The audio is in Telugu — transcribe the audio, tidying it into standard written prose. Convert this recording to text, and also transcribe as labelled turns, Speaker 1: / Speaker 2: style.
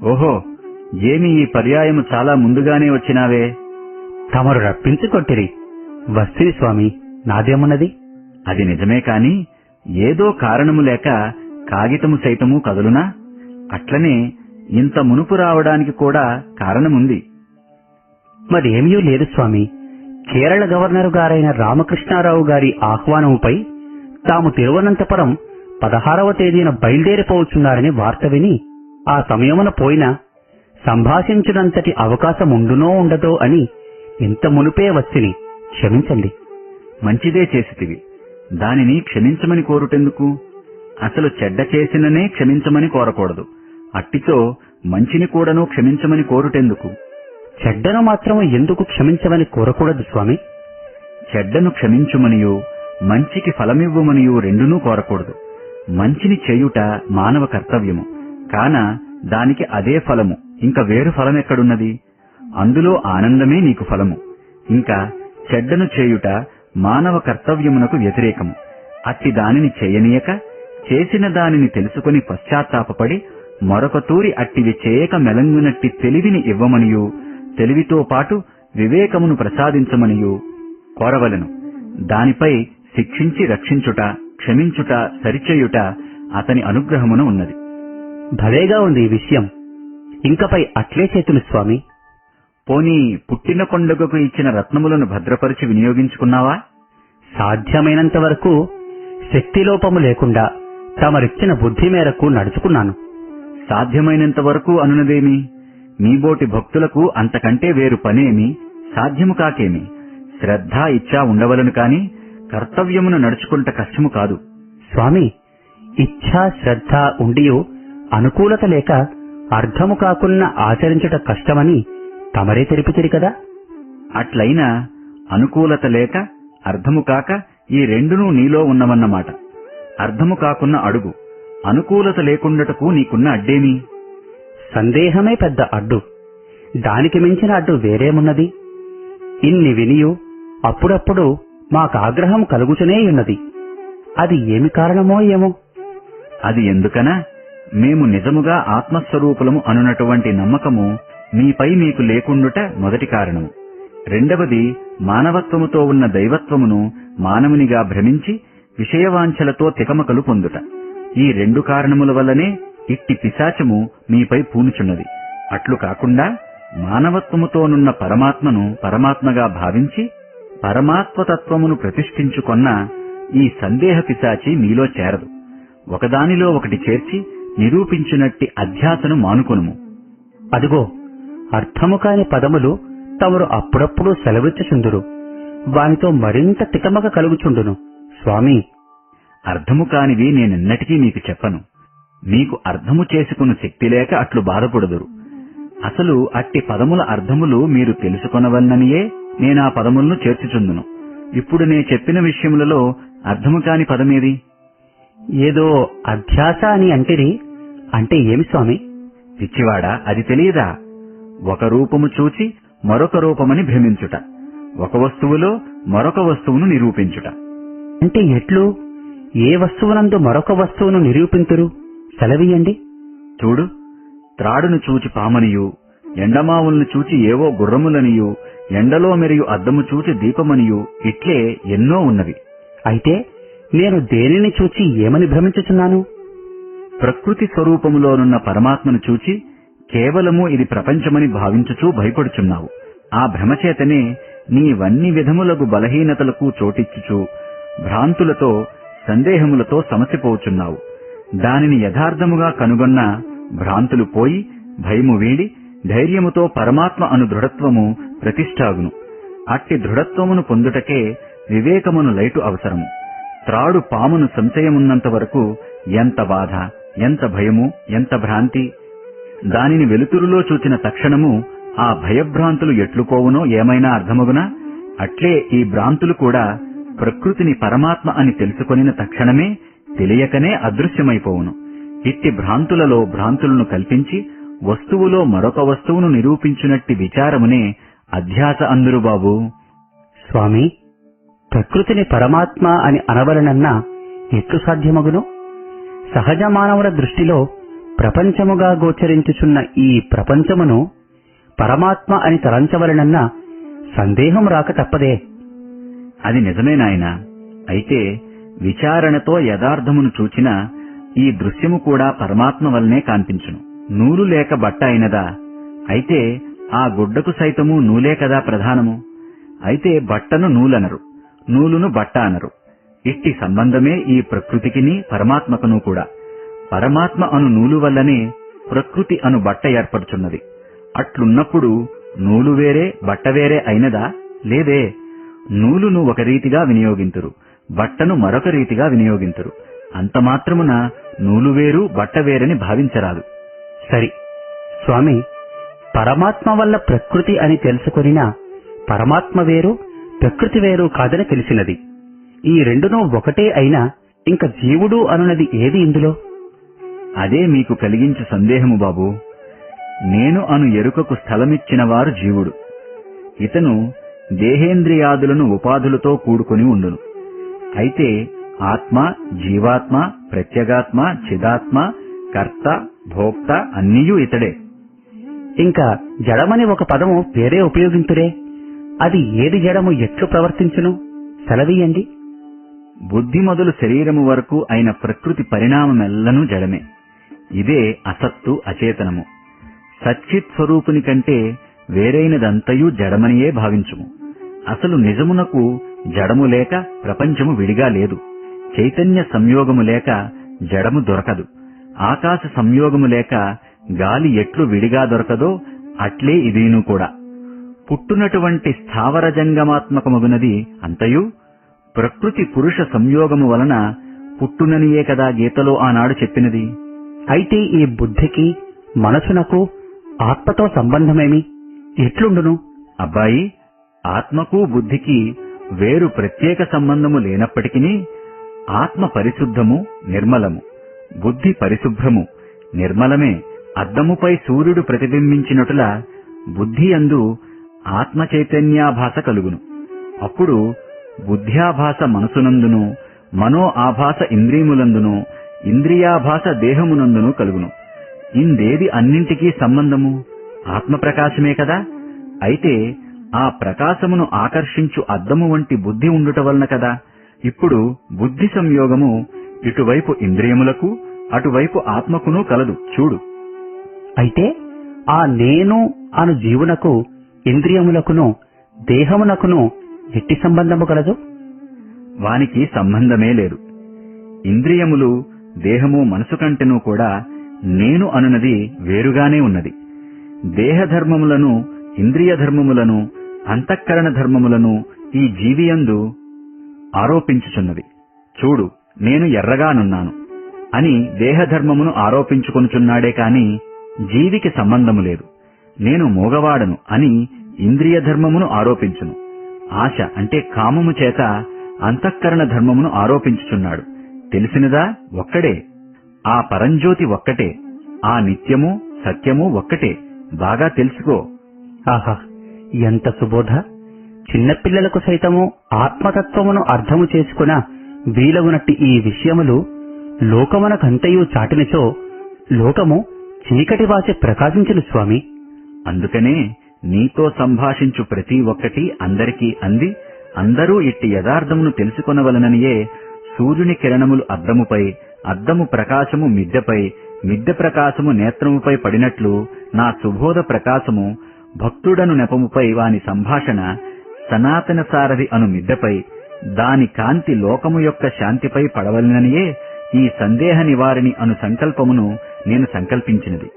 Speaker 1: ఓహో, ఏమి ఈ పర్యాయము చాలా ముందుగానే వచ్చినావే?
Speaker 2: తమరు రప్పించుకొట్టిరి. వస్తిని స్వామి, నాదేమున్నది?
Speaker 1: అది నిజమే కాని ఏదో కారణము లేక కాగితము సైతము కదులునా? అట్లనే ఇంత మునుపు రావడానికి కూడా కారణముంది.
Speaker 2: మరేమీ లేదు స్వామి. కేరళ గవర్నరు గారైన రామకృష్ణారావు గారి ఆహ్వానముపై తాము తిరువనంతపురం 16వ తేదీన బయలుదేరిపోవచ్చున్నారని వార్త విని ఆ సమయమున పోయినా సంభాషించునంతటి అవకాశముండునో ఉండదో అని ఇంత మునుపే వస్తిని. క్షమించండి.
Speaker 1: మంచిదే చేసితివి. దానిని క్షమించమని కోరుటెందుకు? అసలు చెడ్డ చేసిననే క్షమించమని కోరకూడదు. అట్టితో మంచిని కూడాను క్షమించమని కోరుటెందుకు?
Speaker 2: చెడ్డను మాత్రము ఎందుకు క్షమించమని కోరకూడదు స్వామి?
Speaker 1: చెడ్డను క్షమించుమనియు మంచికి ఫలమివ్వమనియు రెండునూ కోరకూడదు. మంచిని చేయుట మానవ కర్తవ్యము. కాన దానికి అదే ఫలము, ఇంకా వేరు ఫలమెక్కడున్నది? అందులో ఆనందమే నీకు ఫలము. ఇంకా చెడ్డను చేయుట మానవ కర్తవ్యమునకు వ్యతిరేకము. అట్టి దానిని చేయనీయక చేసిన దానిని తెలుసుకుని పశ్చాత్తాపపడి మరొక తూరి అట్టివి చేయక మెలంగునట్టి తెలివిని ఇవ్వమనియు తెలివితో పాటు వివేకమును ప్రసాదించమనియు కోరవలెను. దానిపై శిక్షించి రక్షించుట, క్షమించుట, సరిచేయుట అతని అనుగ్రహమున ఉన్నది.
Speaker 2: భలేగా ఉంది ఈ విషయం. ఇంకపై అట్లే చేతులు స్వామి.
Speaker 1: పోనీ పుట్టిన పండుగకు ఇచ్చిన రత్నములను భద్రపరిచి వినియోగించుకున్నావా?
Speaker 2: సాధ్యమైనంత వరకు శక్తిలోపము లేకుండా తమరిచ్చిన బుద్ధి మేరకు నడుచుకున్నాను.
Speaker 1: సాధ్యమైనంత వరకు అనునదేమి? మీబోటి భక్తులకు అంతకంటే వేరు పనేమి సాధ్యము కాకేమి? శ్రద్ధ, ఇచ్చా ఉండవలను కాని కర్తవ్యమును నడుచుకుంట కష్టము కాదు.
Speaker 2: స్వామి, ఇచ్ఛా శ్రద్ధ ఉండియో అనుకూలత లేక అర్థము కాకున్న ఆచరించుట కష్టమని తమరే తెలిపితిరి కదా.
Speaker 1: అట్లయినా అనుకూలత లేక అర్థము కాక ఈ రెండునూ నీలో ఉన్నవన్నమాట. అర్థము కాకున్న అడుగు, అనుకూలత లేకుండటకు నీకున్న అడ్డేమి?
Speaker 2: సందేహమే పెద్ద అడ్డు. దానికి మించిన అడ్డు వేరేమున్నది? ఇన్ని వినియు అప్పుడప్పుడు మాకాగ్రహం కలుగుతూనే ఉన్నది. అది ఏమి కారణమో ఏమో.
Speaker 1: అది ఎందుకనా? మేము నిజముగా ఆత్మస్వరూపులము అనునటువంటి నమ్మకము మీపై మీకు లేకుండుట మొదటి కారణము. రెండవది, మానవత్వముతో ఉన్న దైవత్వమును మానవునిగా భ్రమించి విషయవాంఛలతో తికమకలు పొందుట. ఈ రెండు కారణముల వల్లనే ఇట్టి పిశాచము మీపై పూనుచున్నది. అట్లు కాకుండా మానవత్వముతోనున్న పరమాత్మను పరమాత్మగా భావించి పరమాత్మతత్వమును ప్రతిష్ఠించుకొన్న ఈ సందేహ పిశాచి మీలో చేరదు. ఒకదానిలో ఒకటి చేర్చి నిరూపించునట్టి అధ్యాసను మానుకొనుము.
Speaker 2: అదిగో, అర్థము కాని పదములు తమరు అప్పుడప్పుడు సెలవిచ్చుచుందురు. వానితో మరింత తికమక కలుగుచుండును. స్వామి,
Speaker 1: అర్థము కానివి నేనెన్నటికీ మీకు చెప్పను. మీకు అర్థము చేసుకున్న శక్తి లేక అట్లు బాధపడుదురు. అసలు అట్టి పదముల అర్థములు మీరు తెలుసుకొనవలననియే నేనా పదములను చేర్చుచుందును. ఇప్పుడు నే చెప్పిన విషయములలో అర్థము కాని పదమేది?
Speaker 2: ఏదో అధ్యాస అని అంటిరి. అంటే ఏమి స్వామి?
Speaker 1: పిచ్చివాడా, అది తెలియదా? ఒక రూపము చూచి మరొక రూపమని భ్రమించుట, ఒక వస్తువులో మరొక వస్తువును నిరూపించుట.
Speaker 2: అంటే ఎట్లు? ఏ వస్తువునందు మరొక వస్తువును నిరూపింతురు? సెలవీయండి.
Speaker 1: చూడు, త్రాడును చూచి పామనియు, ఎండమావులను చూచి ఏవో గుర్రములనియు, ఎండలో మెరియు అద్దము చూచి దీపమనియు, ఇట్లే ఎన్నో ఉన్నవి.
Speaker 2: అయితే నేను దేనిని చూచి ఏమని భ్రమించుచున్నాను?
Speaker 1: ప్రకృతి స్వరూపములోనున్న పరమాత్మను చూచి కేవలము ఇది ప్రపంచమని భావించుచూ భయపడుచున్నావు. ఆ భ్రమచేతనే నీవన్ని విధములగు బలహీనతలకు చోటిచ్చుచు భ్రాంతులతో సందేహములతో సమసిపోచున్నావు. దానిని యథార్థముగా కనుగొన్న భ్రాంతులు పోయి భయము వీడి ధైర్యముతో పరమాత్మ అను దృఢత్వము ప్రతిష్ఠాగును. అట్టి దృఢత్వమును పొందుటకే వివేకమును లైటు అవసరము. త్రాడు పామును సంశయమున్నంత వరకు ఎంత బాధ, ఎంత భయము, ఎంత భ్రాంతి! దానిని వెలుతురులో చూచిన తక్షణము ఆ భయభ్రాంతులు ఎట్లుపోవునో ఏమైనా అర్థమగునా? అట్లే ఈ భ్రాంతులు కూడా ప్రకృతిని పరమాత్మ అని తెలుసుకొనిన తక్షణమే తెలియకనే అదృశ్యమైపోవును. ఇట్టి భ్రాంతులలో భ్రాంతులను కల్పించి వస్తువులో మరొక వస్తువును నిరూపించునట్టి విచారమునే అధ్యాస అందురు బాబూ.
Speaker 2: స్వామి, ప్రకృతిని పరమాత్మ అని అనవలనన్నా ఎట్లు సాధ్యమగును? సహజ మానవుల దృష్టిలో ప్రపంచముగా గోచరించుచున్న ఈ ప్రపంచమును పరమాత్మ అని తలంచవలనన్న సందేహం రాక తప్పదే.
Speaker 1: అది నిజమే నాయనా. అయితే విచారణతో యథార్థమును చూచిన ఈ దృశ్యము కూడా పరమాత్మ వల్లనే కాంతించును. నూలు లేక బట్ట అయినదా? అయితే ఆ గుడ్డకు సైతము నూలే కదా ప్రధానము. అయితే బట్టను నూలనరు, నూలును బట్ట అనరు. ఇట్టి సంబంధమే ఈ ప్రకృతికిని పరమాత్మకును కూడా. పరమాత్మ అను నూలు వల్లనే ప్రకృతి అను బట్ట ఏర్పడుచున్నది. అట్లున్నప్పుడు నూలు వేరే బట్ట వేరే అయినదా? లేదే. నూలును ఒక రీతిగా వినియోగింతురు, బట్టను మరొక రీతిగా వినియోగింతురు. అంతమాత్రమున నూలు వేరు బట్ట వేరని భావించరాదు.
Speaker 2: సరి స్వామి, పరమాత్మ వల్ల ప్రకృతి అని తెలుసుకొనినా పరమాత్మ వేరు ప్రకృతి వేరు కాదని తెలిసినది. ఈ రెండునూ ఒకటే అయినా ఇంక జీవుడు అనున్నది ఏది ఇందులో?
Speaker 1: అదే మీకు కలిగించు సందేహము బాబూ. నేను అను ఎరుకకు స్థలమిచ్చినవారు జీవుడు. ఇతను దేహేంద్రియాదులను ఉపాధులతో కూడుకొని ఉండును. అయితే ఆత్మ, జీవాత్మ, ప్రత్యేగాత్మ, చిదాత్మ, కర్త, భోక్త అన్నీయూ ఇతడే.
Speaker 2: ఇంకా జడమని ఒక పదము వేరే ఉపయోగింతురే. అది ఏది జడము ఎట్లు ప్రవర్తించును? సెలవీయండి.
Speaker 1: బుద్ధి మొదలు శరీరము వరకు అయిన ప్రకృతి పరిణామమెల్లను జడమే. ఇదే అసత్తు, అచేతనము. సచ్చిత్ స్వరూపుని కంటే వేరైనదంతయూ జడమనియే భావించుము. అసలు నిజమునకు జడము లేక ప్రపంచము విడిగా లేదు. చైతన్య సంయోగము లేక జడము దొరకదు. ఆకాశ సంయోగము లేక గాలి ఎట్లు విడిగా దొరకదో అట్లే ఇదీను కూడా. పుట్టునటువంటి స్థావర జంగమాత్మకమగునది అంతయు ప్రకృతి పురుష సంయోగము వలన పుట్టుననియే కదా గీతలో ఆనాడు చెప్పినది.
Speaker 2: అయితే ఈ బుద్ధికి మనసునకు ఆత్మతో సంబంధమేమి? ఎట్లుండును?
Speaker 1: అబ్బాయి, ఆత్మకు బుద్ధికి వేరు ప్రత్యేక సంబంధము లేనప్పటికీ ఆత్మ పరిశుద్ధము, నిర్మలము. బుద్ధి పరిశుభ్రము, నిర్మలమే. అద్దముపై సూర్యుడు ప్రతిబింబించినట్లుగా బుద్ధి యందు ఆత్మ చైతన్యాభాస కలుగును. అప్పుడు బుద్ధ్యాభాస మనసునందును, మనో ఆభాస ఇంద్రియములందును, ఇంద్రియాభాస దేహమునందును కలుగును. ఇందేది అన్నింటికీ సంబంధము? ఆత్మ ప్రకాశమే కదా. అయితే ఆ ప్రకాశమును ఆకర్షించు అద్దము వంటి బుద్ధి ఉండుట వలన కదా ఇప్పుడు బుద్ధి సంయోగము ఇటువైపు ఇంద్రియములకు, అటువైపు ఆత్మకును కలదు. చూడు.
Speaker 2: అయితే ఆ నేను అను జీవునకు, ఇంద్రియములకును, దేహమునకును ఎట్టి సంబంధము కలదు?
Speaker 1: వానికి సంబంధమే లేదు. ఇంద్రియములు, దేహము, మనసు కంటెను కూడా నేను అనునది వేరుగానే ఉన్నది. దేహధర్మములను, ఇంద్రియ ధర్మములను, అంతఃకరణ ధర్మములను ఈ జీవియందు ఆరోపించుచున్నది. చూడు, నేను ఎర్రగానున్నాను అని దేహధర్మమును ఆరోపించుకొనుచున్నాడే కాని జీవికి సంబంధము లేదు. నేను మూగవాడను అని ఇంద్రియ ధర్మమును ఆరోపించును. ఆశ అంటే కామము చేత అంతఃకరణ ధర్మమును ఆరోపించుచున్నాడు. తెలిసినదా? ఒక్కడే. ఆ పరంజ్యోతి ఒక్కటే. ఆ నిత్యము, సత్యము ఒక్కటే. బాగా తెలుసుకో.
Speaker 2: ఆహా, ఎంత సుబోధ! చిన్నపిల్లలకు సైతము ఆత్మతత్వమును అర్థము చేసుకున్న వీలగునట్టి ఈ విషయములు లోకమునకంతయు చాటినచో లోకము చీకటి వాసి ప్రకాశించును స్వామి.
Speaker 1: అందుకనే నీతో సంభాషించు ప్రతి ఒక్కటి అందరికీ అంది అందరూ ఇట్టి యథార్థమును తెలుసుకొనవలననియే సూర్యుని కిరణములు అద్దముపై, అద్దము ప్రకాశము మిద్దెపై, మిద్దె ప్రకాశము నేత్రముపై పడినట్లు నా సుబోధ ప్రకాశము భక్తుడను నెపముపై వాని సంభాషణ సనాతన సారథి అను మిద్దెపై, దాని కాంతి లోకము యొక్క శాంతిపై పడవలననియే ఈ సందేహ నివారిణి అను సంకల్పమును నేను సంకల్పించినది.